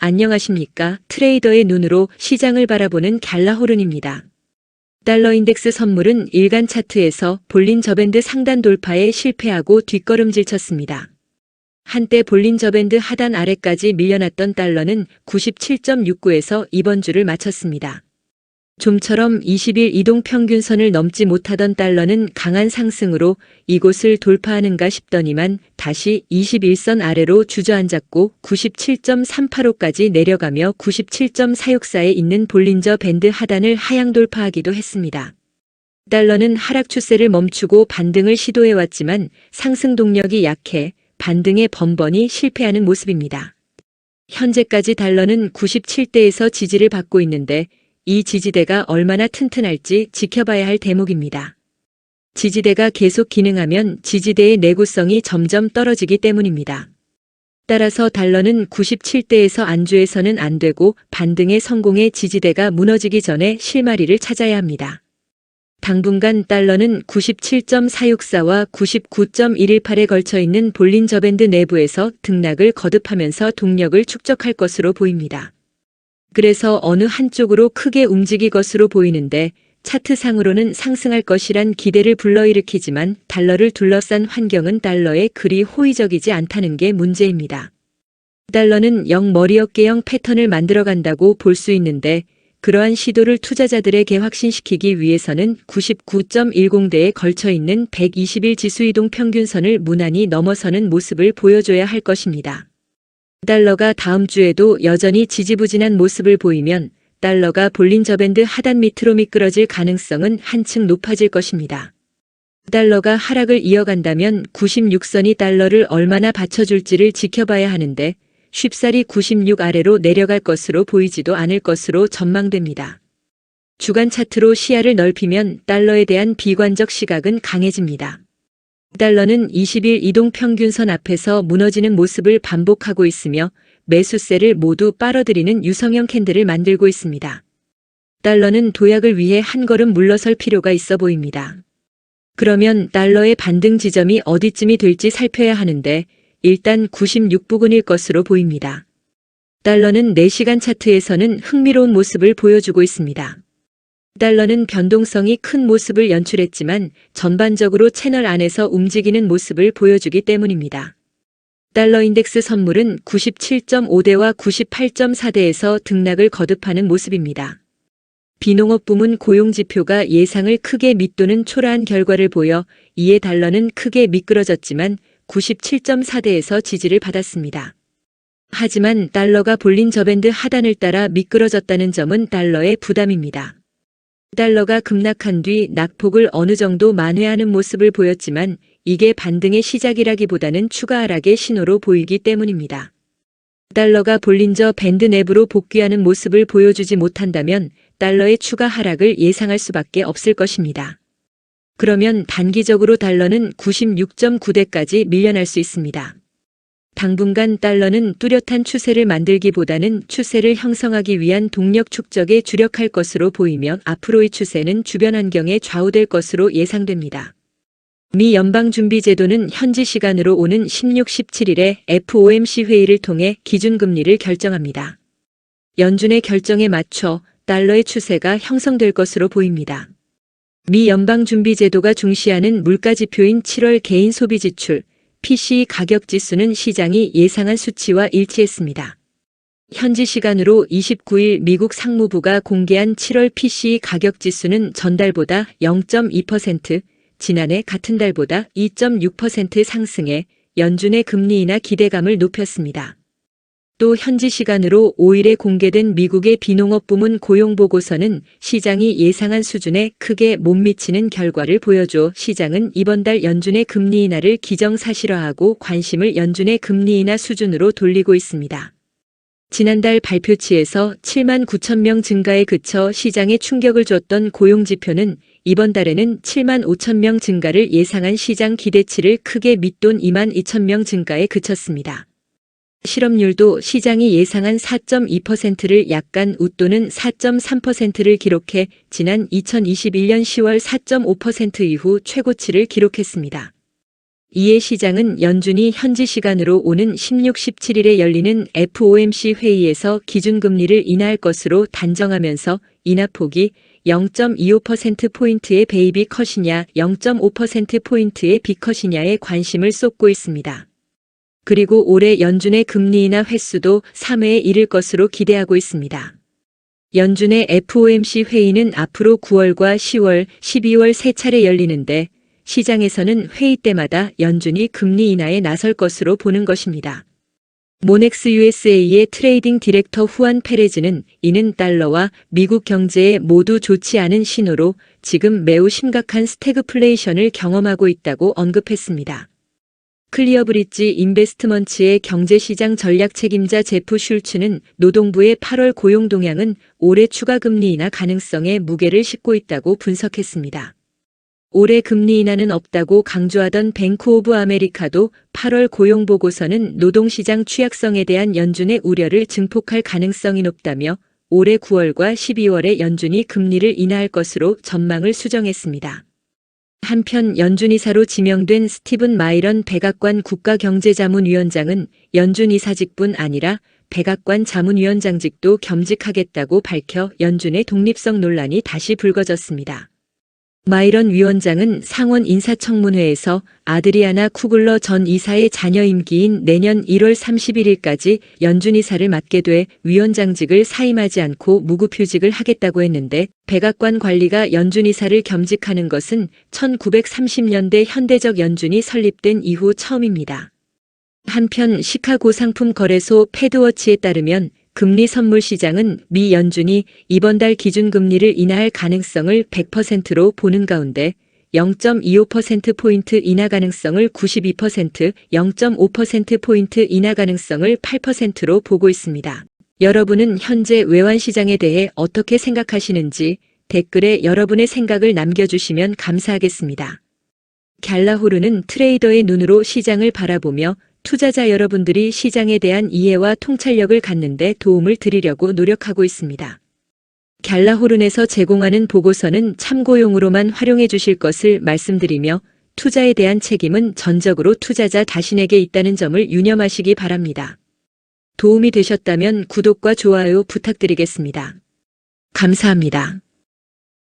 안녕하십니까. 트레이더의 눈으로 시장을 바라보는 갤러호른입니다. 달러 인덱스 선물은 일간 차트에서 볼린저 밴드 상단 돌파에 실패하고 뒷걸음질 쳤습니다. 한때 볼린저 밴드 하단 아래까지 밀려났던 달러는 97.69에서 이번 주를 마쳤습니다. 좀처럼 20일 이동평균선을 넘지 못하던 달러는 강한 상승으로 이곳을 돌파하는가 싶더니만 다시 21선 아래로 주저앉았고 97.385까지 내려가며 97.464에 있는 볼린저 밴드 하단을 하향 돌파하기도 했습니다. 달러는 하락 추세를 멈추고 반등을 시도해왔지만 상승 동력이 약해 반등에 번번이 실패하는 모습입니다. 현재까지 달러는 97대에서 지지를 받고 있는데 이 지지대가 얼마나 튼튼할지 지켜봐야 할 대목입니다. 지지대가 계속 기능하면 지지대의 내구성이 점점 떨어지기 때문입니다. 따라서 달러는 97대에서 안주해서는 안 되고 반등의 성공의 지지대가 무너지기 전에 실마리를 찾아야 합니다. 당분간 달러는 97.464와 99.118에 걸쳐 있는 볼린저 밴드 내부에서 등락을 거듭하면서 동력을 축적할 것으로 보입니다. 그래서 어느 한쪽으로 크게 움직일 것으로 보이는데 차트상으로는 상승할 것이란 기대를 불러일으키지만 달러를 둘러싼 환경은 달러에 그리 호의적이지 않다는 게 문제입니다. 달러는 영머리어깨형 패턴을 만들어간다고 볼 수 있는데 그러한 시도를 투자자들에게 확신시키기 위해서는 99.10대에 걸쳐 있는 120일 지수 이동 평균선을 무난히 넘어서는 모습을 보여줘야 할 것입니다. 달러가 다음 주에도 여전히 지지부진한 모습을 보이면 달러가 볼린저 밴드 하단 밑으로 미끄러질 가능성은 한층 높아질 것입니다. 달러가 하락을 이어간다면 96선이 달러를 얼마나 받쳐줄지를 지켜봐야 하는데 쉽사리 96 아래로 내려갈 것으로 보이지도 않을 것으로 전망됩니다. 주간 차트로 시야를 넓히면 달러에 대한 비관적 시각은 강해집니다. 달러는 20일 이동평균선 앞에서 무너지는 모습을 반복하고 있으며 매수세를 모두 빨아들이는 유성형 캔들을 만들고 있습니다. 달러는 도약을 위해 한 걸음 물러설 필요가 있어 보입니다. 그러면 달러의 반등 지점이 어디쯤이 될지 살펴야 하는데 일단 96 부근일 것으로 보입니다. 달러는 4시간 차트에서는 흥미로운 모습을 보여주고 있습니다. 달러는 변동성이 큰 모습을 연출했지만 전반적으로 채널 안에서 움직이는 모습을 보여주기 때문입니다. 달러 인덱스 선물은 97.5대와 98.4대에서 등락을 거듭하는 모습입니다. 비농업 부문 고용지표가 예상을 크게 밑도는 초라한 결과를 보여 이에 달러는 크게 미끄러졌지만 97.4대에서 지지를 받았습니다. 하지만 달러가 볼린저 밴드 하단을 따라 미끄러졌다는 점은 달러의 부담입니다. 달러가 급락한 뒤 낙폭을 어느 정도 만회하는 모습을 보였지만 이게 반등의 시작이라기보다는 추가 하락의 신호로 보이기 때문입니다. 달러가 볼린저 밴드 내부로 복귀하는 모습을 보여주지 못한다면 달러의 추가 하락을 예상할 수밖에 없을 것입니다. 그러면 단기적으로 달러는 96.9대까지 밀려날 수 있습니다. 당분간 달러는 뚜렷한 추세를 만들기보다는 추세를 형성하기 위한 동력 축적에 주력할 것으로 보이며 앞으로의 추세는 주변 환경에 좌우될 것으로 예상됩니다. 미 연방준비제도는 현지 시간으로 오는 16, 17일에 FOMC 회의를 통해 기준금리를 결정합니다. 연준의 결정에 맞춰 달러의 추세가 형성될 것으로 보입니다. 미 연방준비제도가 중시하는 물가지표인 7월 개인 소비지출 PCE 가격지수는 시장이 예상한 수치와 일치했습니다. 현지 시간으로 29일 미국 상무부가 공개한 7월 PCE 가격지수는 전달보다 0.2%, 지난해 같은 달보다 2.6% 상승해 연준의 금리 인하 기대감을 높였습니다. 또 현지 시간으로 5일에 공개된 미국의 비농업 부문 고용보고서는 시장이 예상한 수준에 크게 못 미치는 결과를 보여줘 시장은 이번 달 연준의 금리 인하를 기정사실화하고 관심을 연준의 금리 인하 수준으로 돌리고 있습니다. 지난달 발표치에서 7만 9천 명 증가에 그쳐 시장에 충격을 줬던 고용지표는 이번 달에는 7만 5천 명 증가를 예상한 시장 기대치를 크게 밑돈 2만 2천 명 증가에 그쳤습니다. 실업률도 시장이 예상한 4.2%를 약간 웃도는 4.3%를 기록해 지난 2021년 10월 4.5% 이후 최고치를 기록했습니다. 이에 시장은 연준이 현지 시간으로 오는 16, 17일에 열리는 FOMC 회의에서 기준금리를 인하할 것으로 단정하면서 인하폭이 0.25%포인트의 베이비 컷이냐 0.5%포인트의 빅컷이냐에 관심을 쏟고 있습니다. 그리고 올해 연준의 금리 인하 횟수도 3회에 이를 것으로 기대하고 있습니다. 연준의 FOMC 회의는 앞으로 9월과 10월, 12월 3차례 열리는데 시장에서는 회의 때마다 연준이 금리 인하에 나설 것으로 보는 것입니다. 모넥스 USA의 트레이딩 디렉터 후안 페레즈는 이는 달러와 미국 경제에 모두 좋지 않은 신호로 지금 매우 심각한 스태그플레이션을 경험하고 있다고 언급했습니다. 클리어브리지 인베스트먼츠의 경제시장 전략 책임자 제프 슐츠는 노동부의 8월 고용 동향은 올해 추가 금리 인하 가능성에 무게를 싣고 있다고 분석했습니다. 올해 금리 인하는 없다고 강조하던 뱅크 오브 아메리카도 8월 고용 보고서는 노동시장 취약성에 대한 연준의 우려를 증폭할 가능성이 높다며 올해 9월과 12월에 연준이 금리를 인하할 것으로 전망을 수정했습니다. 한편 연준 이사로 지명된 스티븐 마이런 백악관 국가경제자문위원장은 연준 이사직뿐 아니라 백악관 자문위원장직도 겸직하겠다고 밝혀 연준의 독립성 논란이 다시 불거졌습니다. 마이런 위원장은 상원 인사청문회에서 아드리아나 쿠글러 전 이사의 자녀 임기인 내년 1월 31일까지 연준 이사를 맡게 돼 위원장직을 사임하지 않고 무급휴직을 하겠다고 했는데 백악관 관리가 연준 이사를 겸직하는 것은 1930년대 현대적 연준이 설립된 이후 처음입니다. 한편 시카고 상품 거래소 패드워치에 따르면 금리 선물 시장은 미 연준이 이번 달 기준금리를 인하할 가능성을 100%로 보는 가운데 0.25%포인트 인하 가능성을 92%, 0.5%포인트 인하 가능성을 8%로 보고 있습니다. 여러분은 현재 외환시장에 대해 어떻게 생각하시는지 댓글에 여러분의 생각을 남겨주시면 감사하겠습니다. 갤라호르는 트레이더의 눈으로 시장을 바라보며 투자자 여러분들이 시장에 대한 이해와 통찰력을 갖는 데 도움을 드리려고 노력하고 있습니다. 갤라호른에서 제공하는 보고서는 참고용으로만 활용해 주실 것을 말씀드리며 투자에 대한 책임은 전적으로 투자자 자신에게 있다는 점을 유념하시기 바랍니다. 도움이 되셨다면 구독과 좋아요 부탁드리겠습니다. 감사합니다.